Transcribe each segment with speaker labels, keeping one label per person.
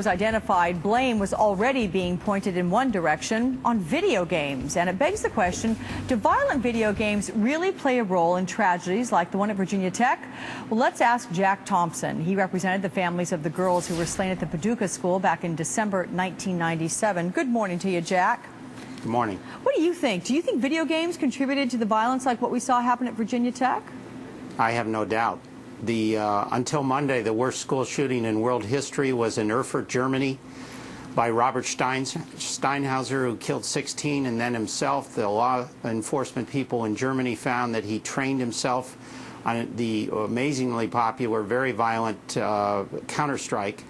Speaker 1: Was identified, blame was already being pointed in one direction, on video games. And it begs the question, do violent video games really play a role in tragedies like the one at Virginia Tech? Well, let's ask Jack Thompson. He represented the families of the girls who were slain at the Paducah school back in December 1997. Good morning to you, Jack.
Speaker 2: Good morning.
Speaker 1: What do you think? Do you think video games contributed to the violence like what we saw happen at Virginia Tech?
Speaker 2: I have no doubt. Until Monday, the worst school shooting in world history was in Erfurt, Germany, by Robert Steinhauser, who killed 16 and then himself. The law enforcement people in Germany found that he trained himself on the amazingly popular, very violent Counter-Strike.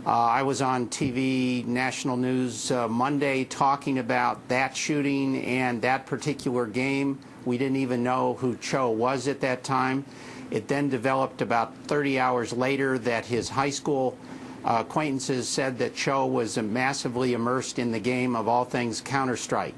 Speaker 2: I was on TV, national news Monday, talking about that shooting and that particular game. We didn't even know who Cho was at that time. It then developed about 30 hours later that his high school acquaintances said that Cho was massively immersed in the game of all things Counter-Strike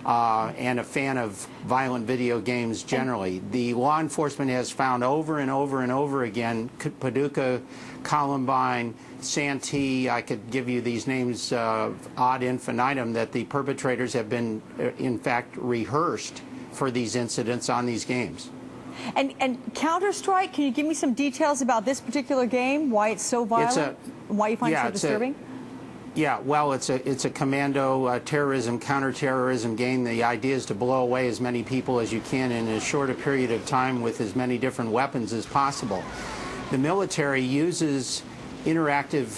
Speaker 2: and a fan of violent video games generally. The law enforcement has found over and over and over again, Paducah, Columbine, Santee, I could give you these names ad infinitum, that the perpetrators have been, in fact, rehearsed for these incidents on these games.
Speaker 1: And Counter-Strike, can you give me some details about this particular game, why it's so violent, why you find it so disturbing?
Speaker 2: Well, it's a commando terrorism, counterterrorism game. The idea is to blow away as many people as you can in as short a period of time with as many different weapons as possible. The military uses interactive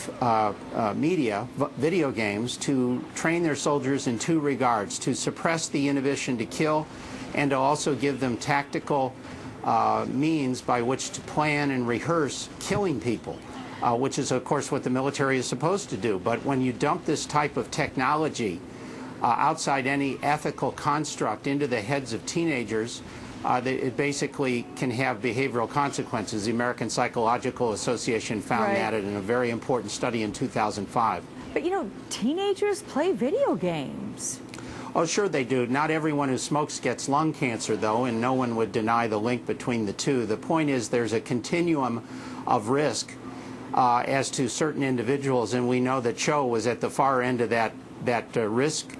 Speaker 2: media, video games, to train their soldiers in two regards: to suppress the inhibition to kill, and to also give them tactical means by which to plan and rehearse killing people, which is, of course, what the military is supposed to do. But when you dump this type of technology outside any ethical construct into the heads of teenagers, it basically can have behavioral consequences. The American Psychological Association found that in a very important study in 2005.
Speaker 1: But, you know, teenagers play video games.
Speaker 2: Oh, sure they do. Not everyone who smokes gets lung cancer, though, and no one would deny the link between the two. The point is there's a continuum of risk as to certain individuals, and we know that Cho was at the far end of that risk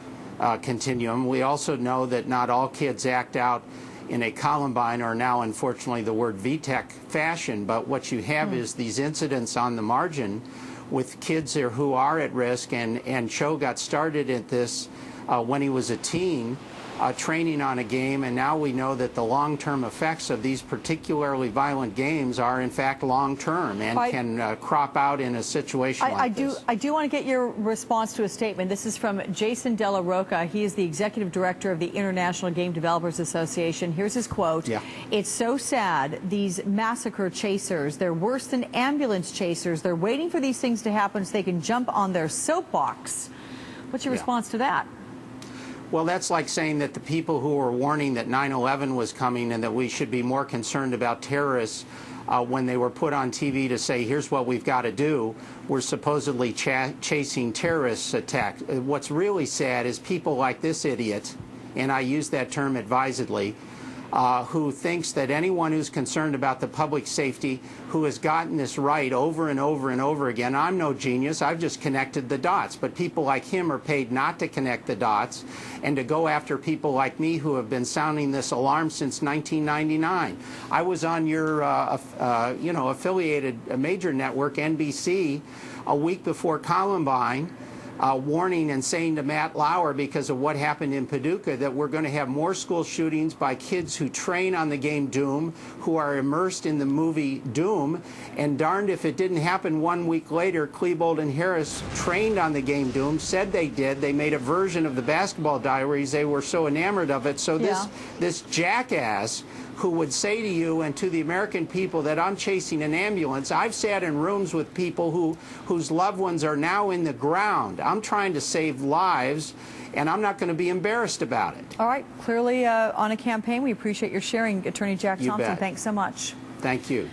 Speaker 2: continuum. We also know that not all kids act out in a Columbine, or now, unfortunately, the word VTech fashion, but what you have is these incidents on the margin with kids there who are at risk, and Cho got started at this when he was a teen, training on a game, and now we know that the long-term effects of these particularly violent games are in fact long-term and can crop out in a situation like this.
Speaker 1: I do want to get your response to a statement. This is from Jason Della Rocca. He is the executive director of the International Game Developers Association. Here's his quote. It's so sad, these massacre chasers, they're worse than ambulance chasers. They're waiting for these things to happen so they can jump on their soapbox. What's your response to that?
Speaker 2: Well, that's like saying that the people who were warning that 9/11 was coming and that we should be more concerned about terrorists when they were put on TV to say, here's what we've got to do, were supposedly chasing terrorist attacks. What's really sad is people like this idiot, and I use that term advisedly, who thinks that anyone who's concerned about the public safety, who has gotten this right over and over and over again. I'm no genius, I've just connected the dots, but people like him are paid not to connect the dots and to go after people like me who have been sounding this alarm since 1999. I was on your affiliated major network, NBC, a week before Columbine, warning and saying to Matt Lauer, because of what happened in Paducah, that we're going to have more school shootings by kids who train on the game Doom, who are immersed in the movie Doom, and darned if it didn't happen 1 week later. Klebold and Harris trained on the game Doom, said they did. They made a version of the Basketball Diaries. They were so enamored of it. So this jackass who would say to you and to the American people that I'm chasing an ambulance. I've sat in rooms with people whose loved ones are now in the ground. I'm trying to save lives, and I'm not going to be embarrassed about it.
Speaker 1: All right. Clearly on a campaign. We appreciate your sharing, Attorney Jack Thompson. Thanks so much.
Speaker 2: Thank you.